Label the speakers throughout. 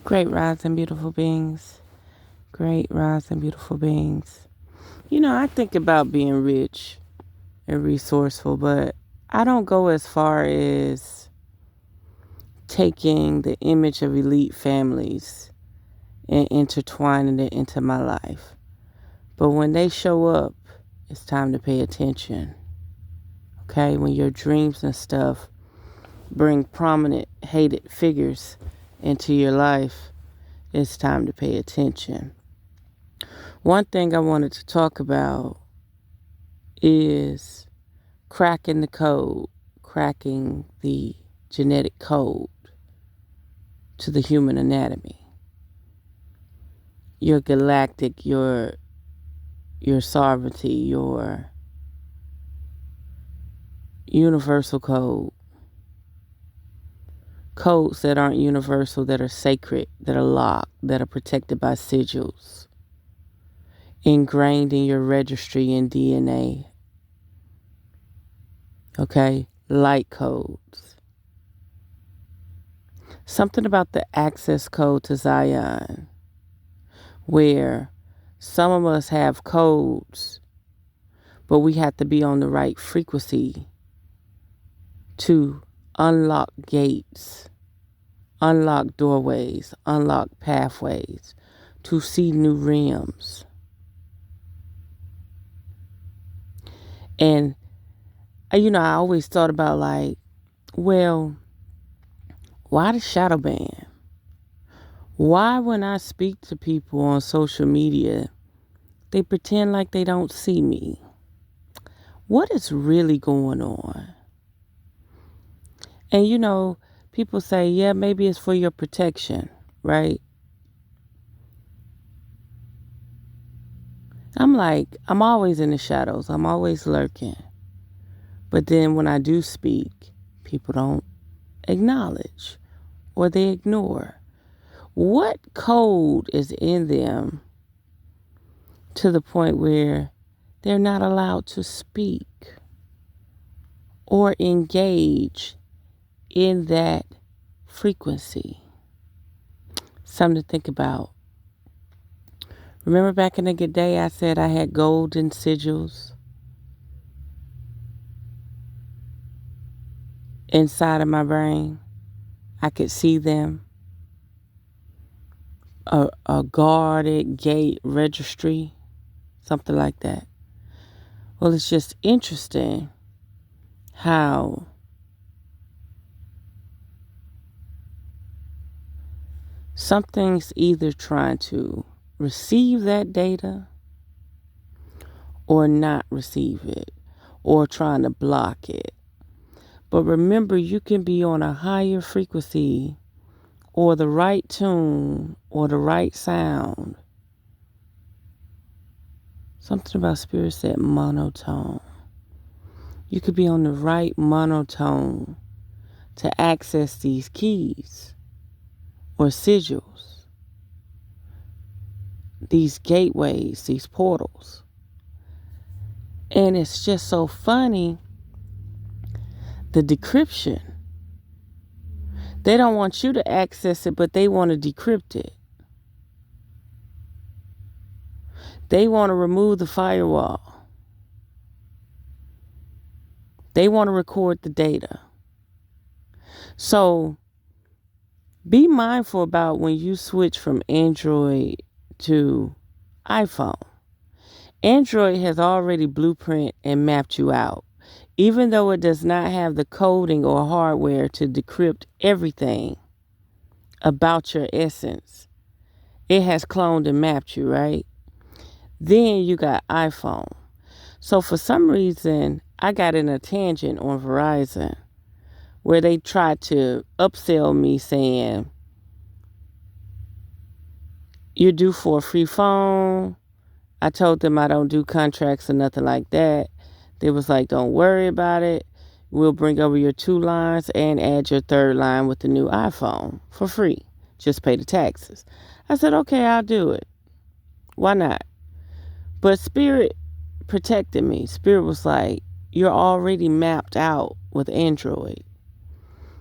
Speaker 1: Great rise and beautiful beings. Great rise and beautiful beings. I think about being rich and resourceful, but I don't go as far as taking the image of elite families and intertwining it into my life. But when they show up, it's time to pay attention. Okay? When your dreams and stuff bring prominent, hated figures into your life, it's time to pay attention. One thing I wanted to talk about is cracking the code, cracking the genetic code to the human anatomy. Your galactic, your sovereignty, your universal code. Codes that aren't universal, that are sacred, that are locked, that are protected by sigils, ingrained in your registry and DNA. Okay? Light codes. Something about the access code to Zion, where some of us have codes, but we have to be on the right frequency to unlock gates, unlock doorways, unlock pathways, to see new realms. And, I always thought about well, why the shadow ban? Why when I speak to people on social media, they pretend like they don't see me? What is really going on? And people say, yeah, maybe it's for your protection, right? I'm always in the shadows. I'm always lurking. But then when I do speak, people don't acknowledge or they ignore. What code is in them to the point where they're not allowed to speak or engage in that frequency? Something to think about. Remember back in the good day, I said I had golden sigils inside of my brain? I could see them. A guarded gate registry, something like that. Well, it's just interesting how something's either trying to receive that data or not receive it or trying to block it. But remember, you can be on a higher frequency or the right tune or the right sound. Something about spirit said monotone. You could be on the right monotone to access these keys or sigils, these gateways, these portals. And it's just so funny, the decryption. They don't want you to access it, but they want to decrypt it. They want to remove the firewall. They want to record the data. So be mindful about when you switch from Android to iPhone. Android has already blueprint and mapped you out. Even though it does not have the coding or hardware to decrypt everything about your essence, it has cloned and mapped you, right? Then you got iPhone. So for some reason, I got in a tangent on Verizon where they tried to upsell me saying, you're due for a free phone. I told them I don't do contracts or nothing like that. They was like, don't worry about it. We'll bring over your 2 lines and add your 3rd line with the new iPhone for free. Just pay the taxes. I said, okay, I'll do it. Why not? But Spirit protected me. Spirit was like, you're already mapped out with Android.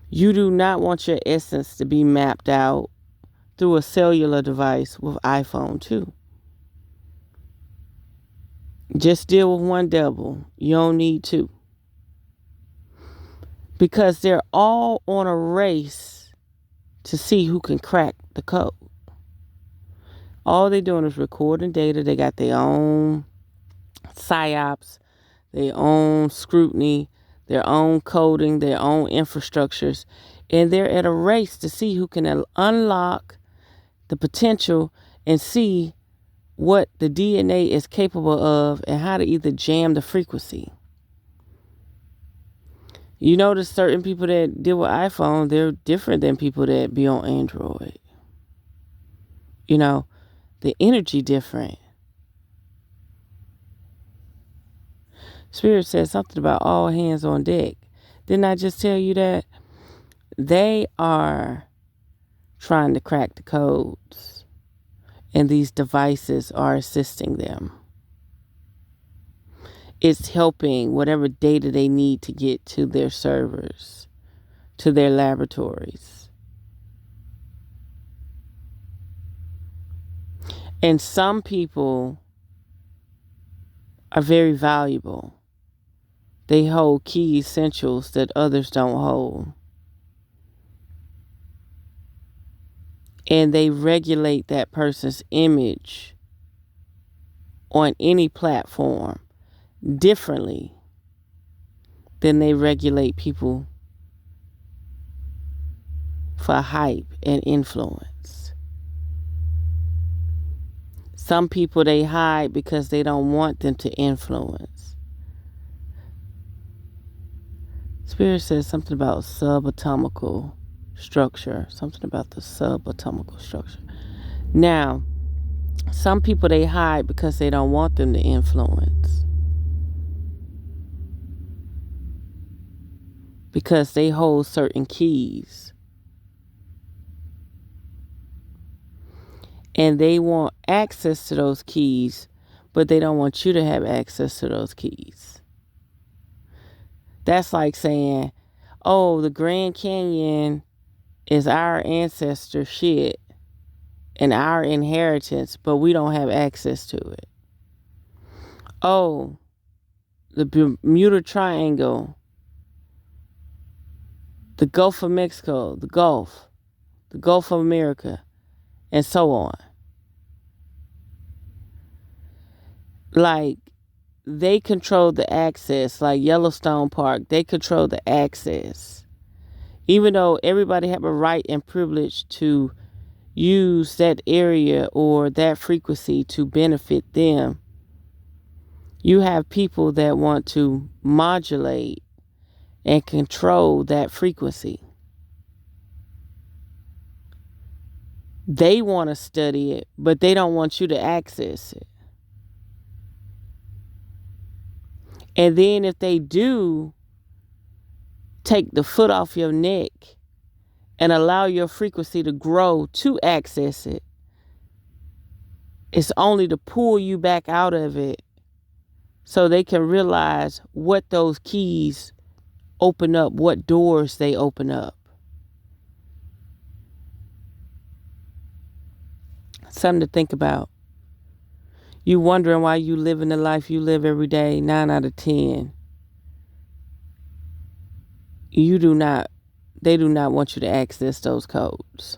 Speaker 1: You do not want your essence to be mapped out through a cellular device with iPhone too. Just deal with one devil. You don't need two. Because they're all on a race to see who can crack the code. All they're doing is recording data. They got their own psyops, their own scrutiny, their own coding, their own infrastructures. And they're at a race to see who can unlock the potential and see what the DNA is capable of and how to either jam the frequency. You notice certain people that deal with iPhone, they're different than people that be on Android. You know, the energy different. Spirit said something about all hands on deck. Didn't I just tell you that? They are trying to crack the codes, and these devices are assisting them. It's helping whatever data they need to get to their servers, to their laboratories. And some people are very valuable. They hold key essentials that others don't hold. And they regulate that person's image on any platform differently than they regulate people for hype and influence. Some people they hide because they don't want them to influence. Spirit says something about subatomical structure, something about the subatomical structure. Now, some people they hide because they don't want them to influence. Because they hold certain keys. And they want access to those keys, but they don't want you to have access to those keys. That's like saying, oh, the Grand Canyon is our ancestor shit and our inheritance, but we don't have access to it. Oh, the Bermuda Triangle, the Gulf of Mexico, the Gulf of America, and so on. Like, they control the access, like Yellowstone Park, they control the access. Even though everybody have a right and privilege to use that area or that frequency to benefit them, you have people that want to modulate and control that frequency. They want to study it, but they don't want you to access it. And then if they do take the foot off your neck and allow your frequency to grow to access it, it's only to pull you back out of it so they can realize what those keys open up, what doors they open up. Something to think about. You wondering why you living the life you live every day, 9 out of 10. They do not want you to access those codes.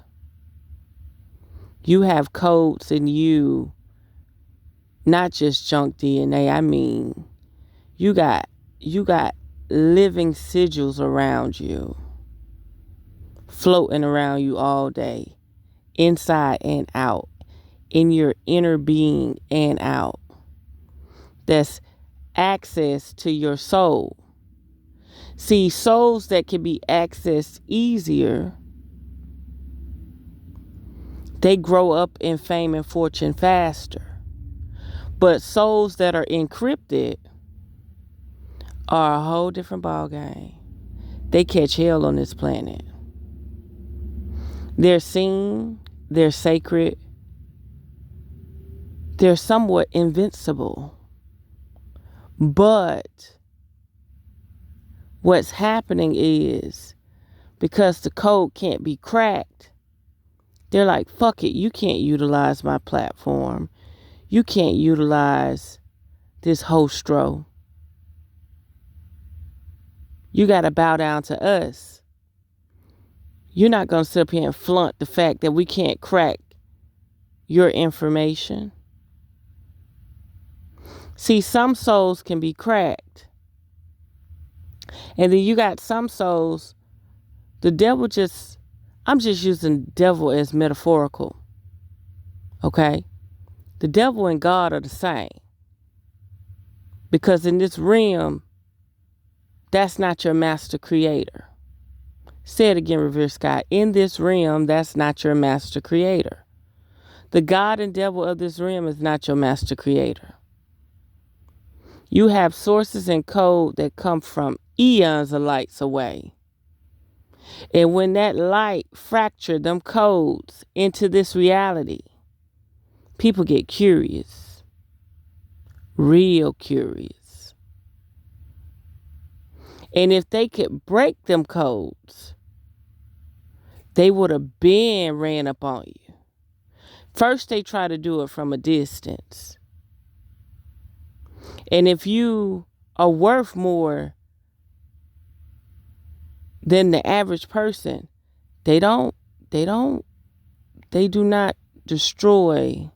Speaker 1: You have codes in you, not just junk DNA. I mean, you got living sigils around you, floating around you all day, inside and out, in your inner being and out. That's access to your soul. See, souls that can be accessed easier, they grow up in fame and fortune faster. But souls that are encrypted are a whole different ballgame. They catch hell on this planet. They're seen, they're sacred, they're somewhat invincible. But what's happening is, because the code can't be cracked, They're like, fuck it, you can't utilize my platform. You can't utilize this hostro. You got to bow down to us. You're not going to sit up here and flaunt the fact that we can't crack your information. See, some souls can be cracked. And then you got some souls, the devil just, I'm just using devil as metaphorical. Okay? The devil and God are the same. Because in this realm, that's not your master creator. Say it again, revereskye. In this realm, that's not your master creator. The God and devil of this realm is not your master creator. You have sources and code that come from eons of lights away. And when that light fractured them codes into this reality, people get curious. Real curious. And if they could break them codes, they would have been ran up on you. First, they try to do it from a distance. And if you are worth more than the average person, they do not destroy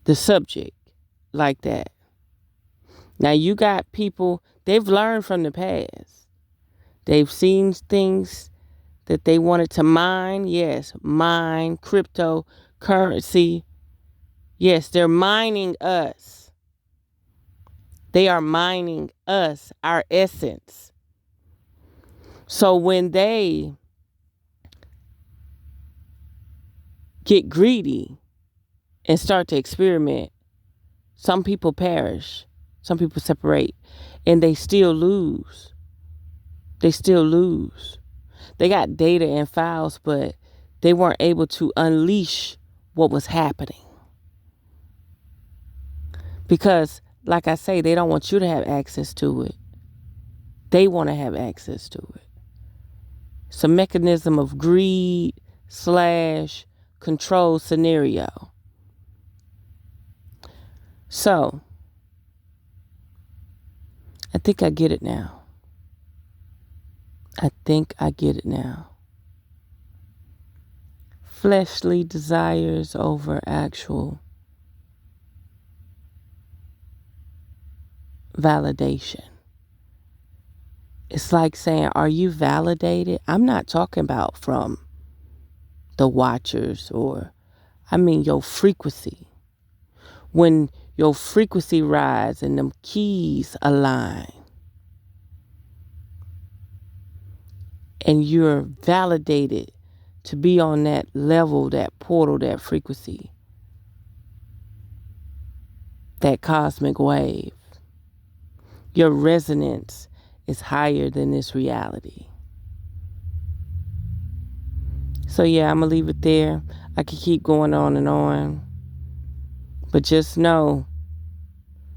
Speaker 1: the subject like that. Now you got people, they've learned from the past. They've seen things that they wanted to mine. Yes, mine, cryptocurrency. Yes, they're mining us. They are mining us, our essence. So when they get greedy and start to experiment, some people perish, some people separate, and they still lose. They still lose. They got data and files, but they weren't able to unleash what was happening. Because, like I say, they don't want you to have access to it. They want to have access to it. It's a mechanism of greed / control scenario. So, I think I get it now. I think I get it now. Fleshly desires over actual validation. It's like saying, are you validated? I'm not talking about from the watchers I mean your frequency. When your frequency rise and them keys align and you're validated to be on that level, that portal, that frequency, that cosmic wave. Your resonance is higher than this reality. So yeah, I'm going to leave it there. I could keep going on and on. But just know,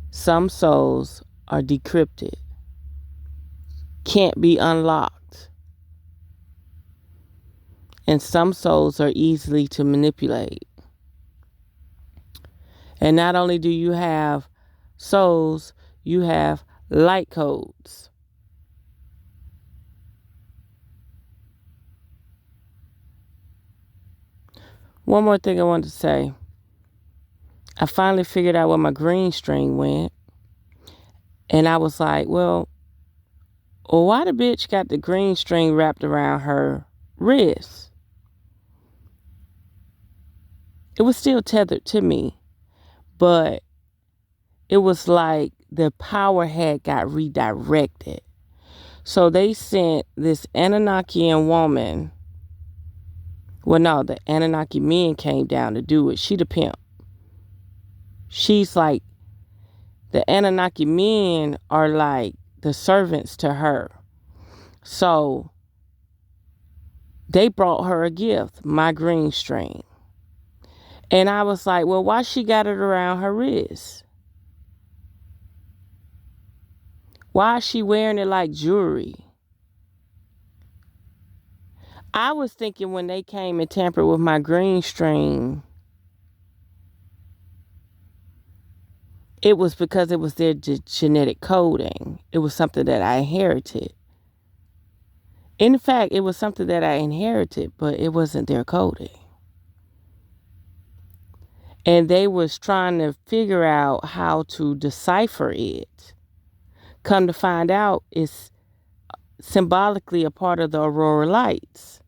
Speaker 1: some souls are decrypted. Can't be unlocked. And some souls are easily to manipulate. And not only do you have souls, you have light codes. One more thing I wanted to say. I finally figured out where my green string went. And I was like, well, why the bitch got the green string wrapped around her wrist? It was still tethered to me, but it was like the power had got redirected. So they sent this Anunnakian woman. Well, no, the Anunnaki men came down to do it. She the pimp. She's like, the Anunnaki men are like the servants to her. So they brought her a gift, my green string. And I was like, well, why she got it around her wrist? Why is she wearing it like jewelry? I was thinking when they came and tampered with my green string, it was because it was their genetic coding. It was something that I inherited. In fact, it was something that I inherited, but it wasn't their coding. And they was trying to figure out how to decipher it. Come to find out, it's symbolically a part of the aurora lights.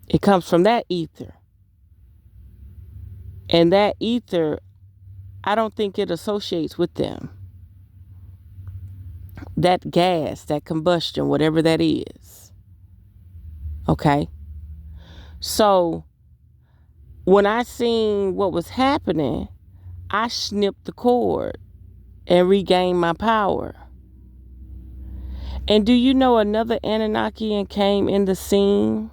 Speaker 1: It comes from that ether. And that ether, I don't think it associates with them. That gas, that combustion, whatever that is. Okay? So when I seen what was happening, I snipped the cord and regained my power. And do you know another Anunnakian came in the scene?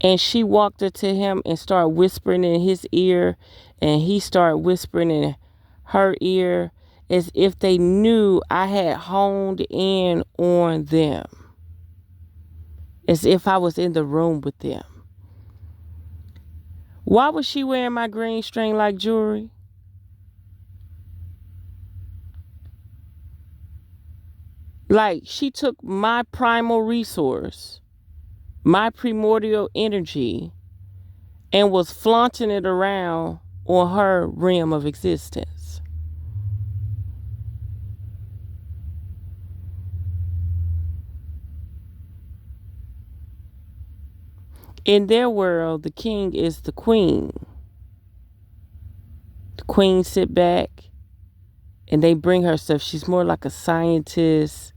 Speaker 1: And she walked up to him and started whispering in his ear, and he started whispering in her ear, as if they knew I had honed in on them, as if I was in the room with them. Why was she wearing my green string like jewelry? Like, she took my primal resource, my primordial energy, and was flaunting it around on her realm of existence. In their world, the king is the queen. The queen sit back and they bring her stuff. She's more like a scientist.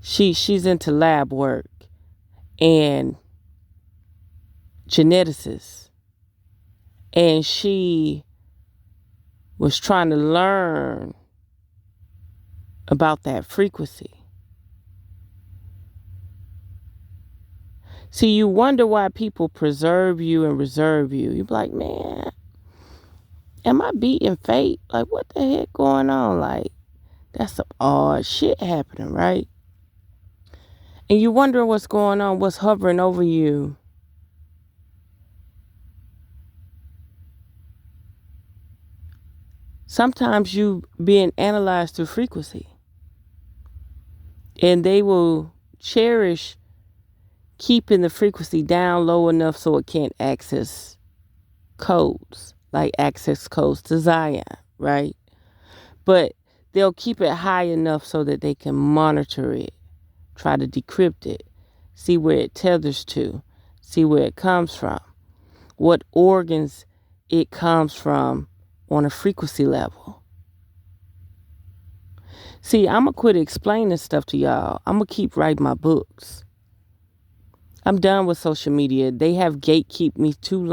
Speaker 1: She's into lab work and geneticists. And she was trying to learn about that frequency. See, you wonder why people preserve you and reserve you. You be like, man, am I beating fate? Like, what the heck going on? Like, that's some odd shit happening, right? And you wonder what's going on, what's hovering over you. Sometimes you being analyzed through frequency. And they will cherish keeping the frequency down low enough so it can't access codes, like access codes to Zion, right? But they'll keep it high enough so that they can monitor it, try to decrypt it, see where it tethers to, see where it comes from, what organs it comes from on a frequency level. See, I'm going to quit explaining stuff to y'all. I'm going to keep writing my books. I'm done with social media. They have gatekept me too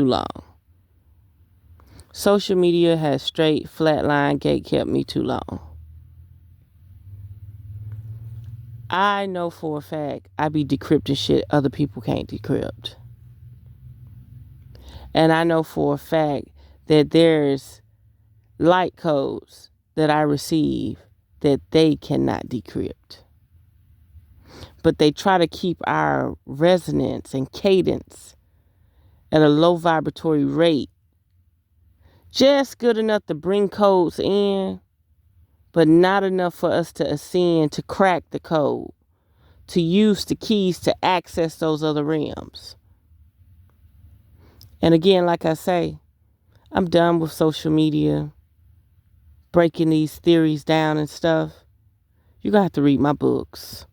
Speaker 1: long. Social media has straight, flatline, gatekept me too long. I know for a fact I be decrypting shit other people can't decrypt. And I know for a fact that there's light codes that I receive that they cannot decrypt. But they try to keep our resonance and cadence at a low vibratory rate, just good enough to bring codes in, but not enough for us to ascend, to crack the code, to use the keys to access those other realms. And again, like I say, I'm done with social media, breaking these theories down and stuff. You're going to have to read my books.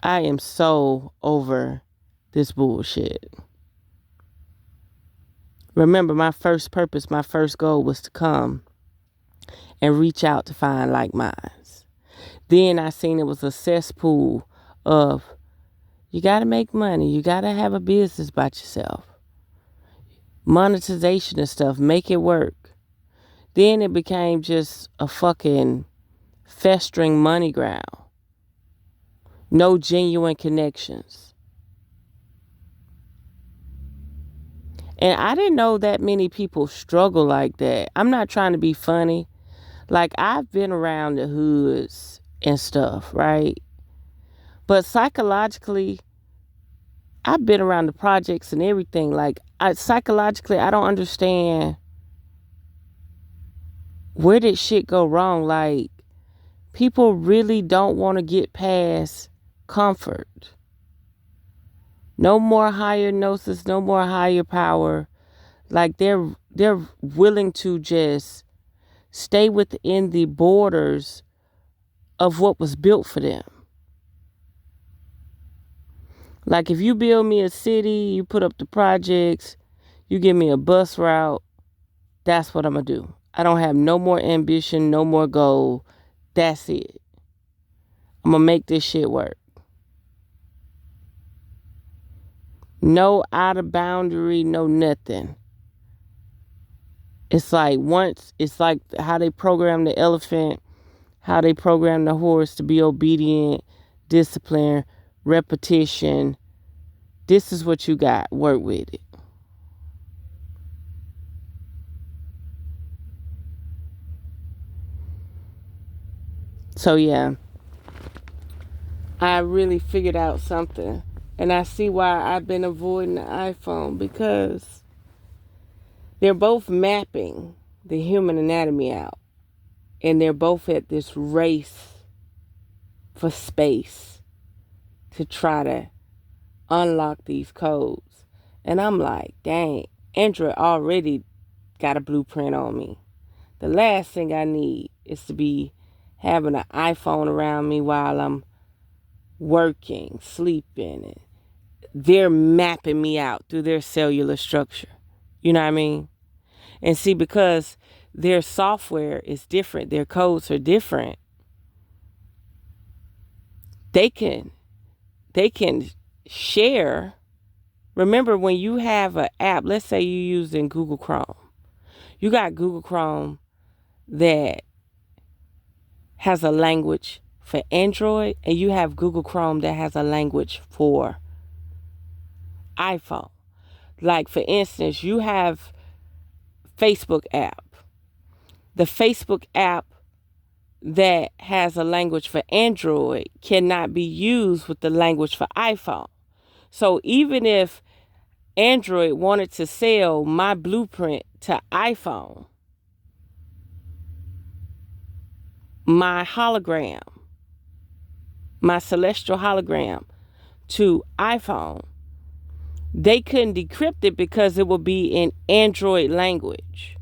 Speaker 1: I am so over this bullshit. Remember, my first purpose, my first goal was to come and reach out to find like minds. Then I seen it was a cesspool of, you got to make money. You got to have a business by yourself. Monetization and stuff, make it work. Then it became just a fucking festering money ground. No genuine connections. And I didn't know that many people struggle like that. I'm not trying to be funny. Like, I've been around the hoods and stuff, right? But psychologically, I've been around the projects and everything. Like, psychologically, I don't understand where did shit go wrong. Like, people really don't want to get past comfort. No more higher gnosis, no more higher power. Like, they're willing to just stay within the borders of what was built for them. Like, if you build me a city, you put up the projects, you give me a bus route, that's what I'm going to do. I don't have no more ambition, no more goal. That's it. I'm going to make this shit work. No out of boundary, no nothing. It's like how they program the elephant, how they program the horse to be obedient, discipline, repetition. This is what you got. Work with it. So yeah, I really figured out something. And I see why I've been avoiding the iPhone, because they're both mapping the human anatomy out. And they're both at this race for space to try to unlock these codes. And I'm like, dang, Android already got a blueprint on me. The last thing I need is to be having an iPhone around me while I'm working, sleeping. And they're mapping me out through their cellular structure. You know what I mean? And see, because their software is different, their codes are different, they can share. Remember, when you have an app, let's say you using Google Chrome. You got Google Chrome that has a language for Android, and you have Google Chrome that has a language for iPhone. Like, for instance, you have Facebook app. The Facebook app that has a language for Android cannot be used with the language for iPhone. So even if Android wanted to sell my blueprint to iPhone, my hologram, my celestial hologram to iPhone, they couldn't decrypt it because it would be in Android language.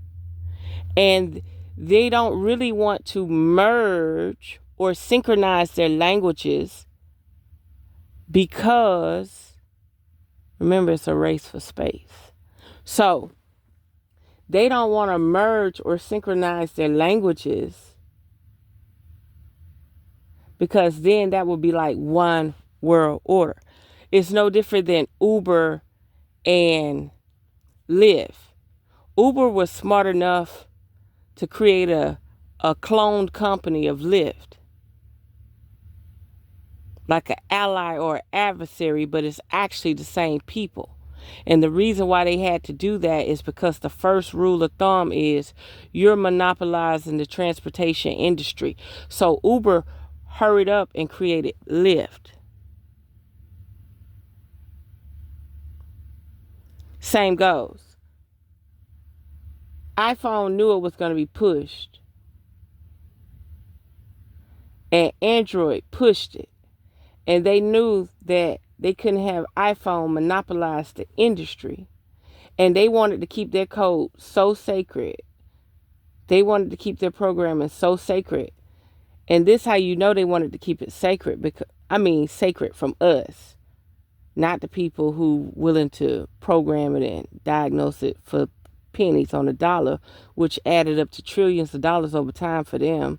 Speaker 1: And they don't really want to merge or synchronize their languages because, remember, it's a race for space. So they don't want to merge or synchronize their languages, because then that would be like one world order. It's no different than Uber and Lyft. Uber was smart enough to create a cloned company of Lyft, like an ally or adversary, but it's actually the same people. And the reason why they had to do that is because the first rule of thumb is you're monopolizing the transportation industry. So Uber hurried up and created Lyft. Same goes. iPhone knew it was going to be pushed, and Android pushed it. And they knew that they couldn't have iPhone monopolize the industry. And they wanted to keep their code so sacred. They wanted to keep their programming so sacred. And this how you know they wanted to keep it sacred, because sacred from us, not the people who willing to program it and diagnose it for pennies on the dollar, which added up to trillions of dollars over time for them.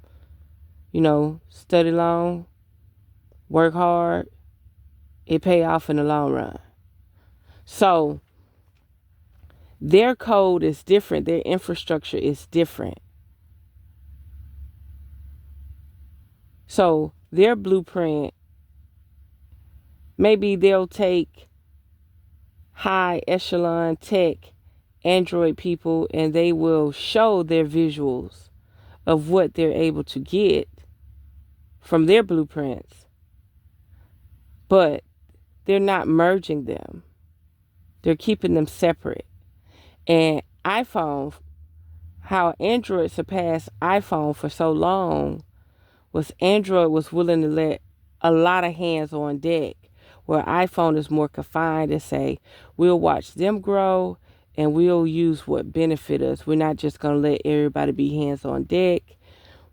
Speaker 1: You know, study long, work hard, it pay off in the long run. So their code is different. Their infrastructure is different. So their blueprint, maybe they'll take high echelon tech Android people and they will show their visuals of what they're able to get from their blueprints, but they're not merging them. They're keeping them separate. And iPhone, how Android surpassed iPhone for so long was Android was willing to let a lot of hands on deck, where iPhone is more confined and say, we'll watch them grow and we'll use what benefit us. We're not just going to let everybody be hands on deck.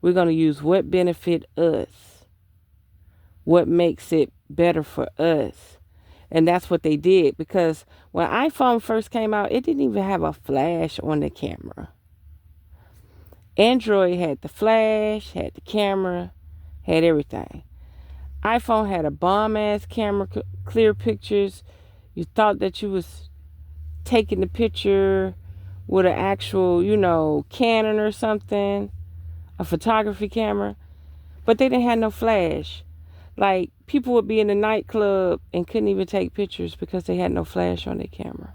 Speaker 1: We're going to use what benefit us, what makes it better for us. And that's what they did, because when iPhone first came out, it didn't even have a flash on the camera. Android had the flash, had the camera, had everything. iPhone had a bomb-ass camera, clear pictures. You thought that you was taking the picture with an actual, Canon or something, a photography camera. But they didn't have no flash. Like, people would be in the nightclub and couldn't even take pictures because they had no flash on their camera.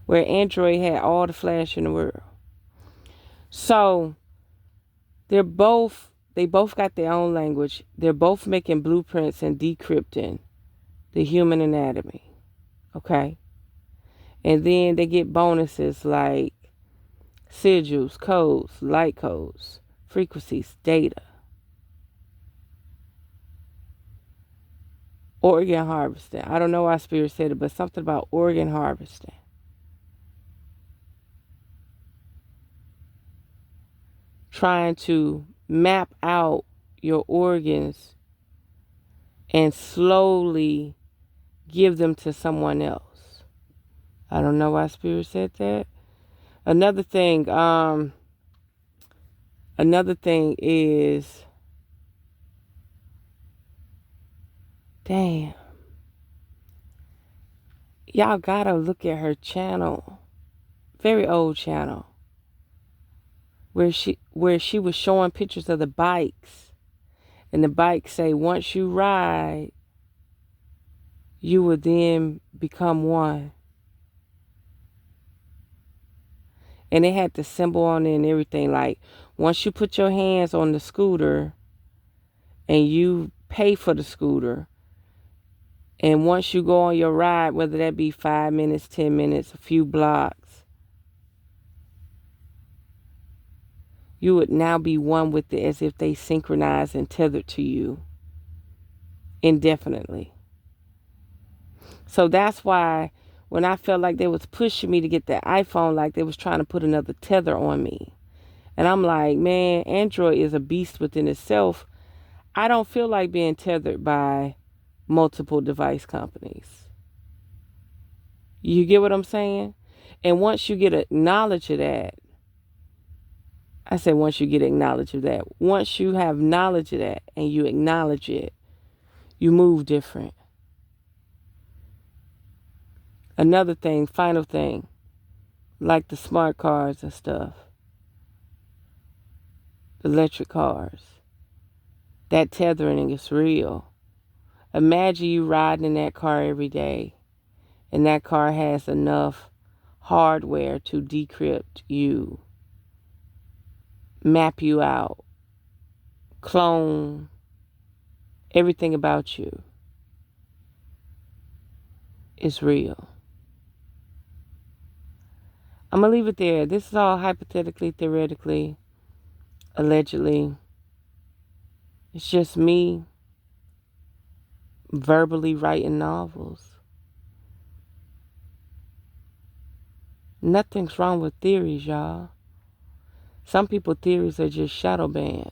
Speaker 1: Where Android had all the flash in the world. So, they both got their own language. They're both making blueprints and decrypting the human anatomy. Okay? And then they get bonuses like sigils, codes, light codes, frequencies, data. Organ harvesting. I don't know why Spirit said it, but something about organ harvesting. Trying to map out your organs and slowly give them to someone else. I don't know why Spirit said that. Another thing is, damn. Y'all gotta look at her channel. Very old channel. Where she was showing pictures of the bikes. And the bikes say, once you ride, you will then become one. And it had the symbol on it and everything. Like, once you put your hands on the scooter and you pay for the scooter, and once you go on your ride, whether that be 5 minutes, 10 minutes, a few blocks, you would now be one with it, as if they synchronized and tethered to you indefinitely. So that's why when I felt like they was pushing me to get that iPhone, like they was trying to put another tether on me. And I'm like, man, Android is a beast within itself. I don't feel like being tethered by multiple device companies. You get what I'm saying? And once you get knowledge of that, I said once you get knowledge of that, once you have knowledge of that and you acknowledge it, you move different. Another thing, final thing, like the smart cars and stuff, the electric cars, that tethering is real. Imagine you riding in that car every day, and that car has enough hardware to decrypt you, map you out, clone everything about you. It's real. I'm going to leave it there. This is all hypothetically, theoretically, allegedly. It's just me verbally writing novels. Nothing's wrong with theories, y'all. Some people's theories are just shadow banned.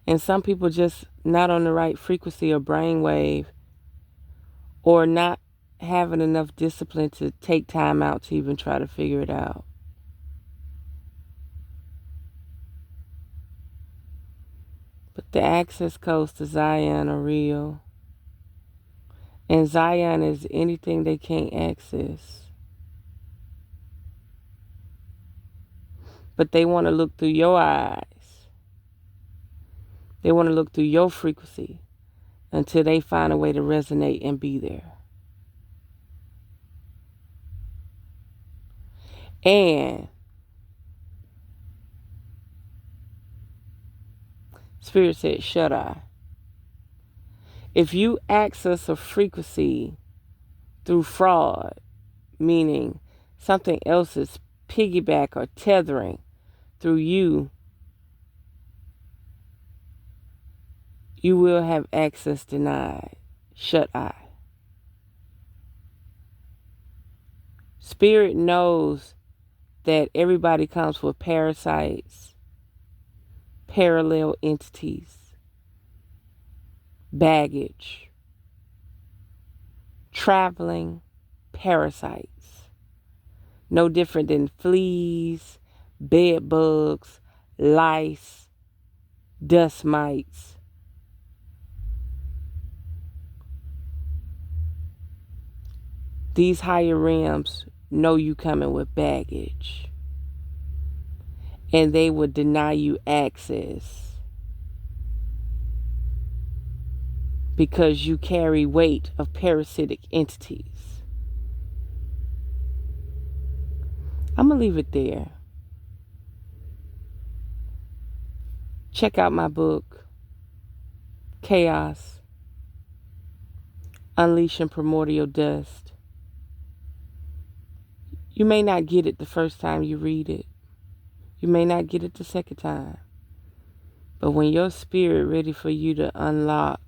Speaker 1: And some people just not on the right frequency or brainwave, or not having enough discipline to take time out to even try to figure it out. But the access codes to Zion are real. And Zion is anything they can't access. But they want to look through your eyes. They want to look through your frequency until they find a way to resonate and be there. And Spirit said, shut eye. If you access a frequency through fraud, meaning something else is piggyback or tethering through you, you will have access denied. Shut eye. Spirit knows that everybody comes with parasites, parallel entities, baggage, traveling parasites. No different than fleas, bed bugs, lice, dust mites. These higher realms know you coming with baggage, and they will deny you access because you carry weight of parasitic entities. I'm going to leave it there. Check out my book, Chaos, Unleashing Primordial Dust. You may not get it the first time you read it. You may not get it the second time. But when your spirit ready for you to unlock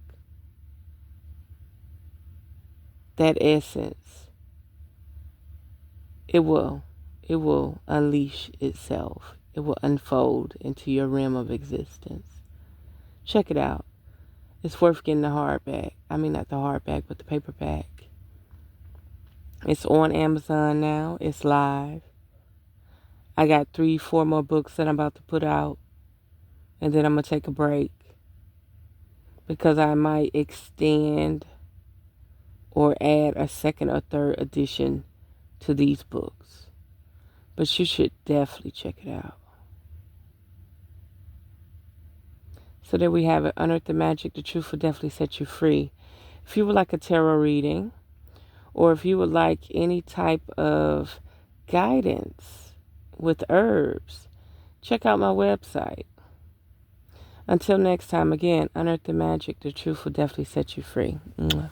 Speaker 1: that essence, it will unleash itself. It will unfold into your realm of existence. Check it out. It's worth getting the hardback. I mean, not the hardback, but the paperback. It's on Amazon now. It's live. I got 3-4 more books that I'm about to put out. And then I'm going to take a break. Because I might extend or add a second or third edition to these books. But you should definitely check it out. So there we have it. Unearth the magic. The truth will definitely set you free. If you would like a tarot reading, or if you would like any type of guidance with herbs, check out my website. Until next time, again, unearth the magic. The truth will definitely set you free. Mwah.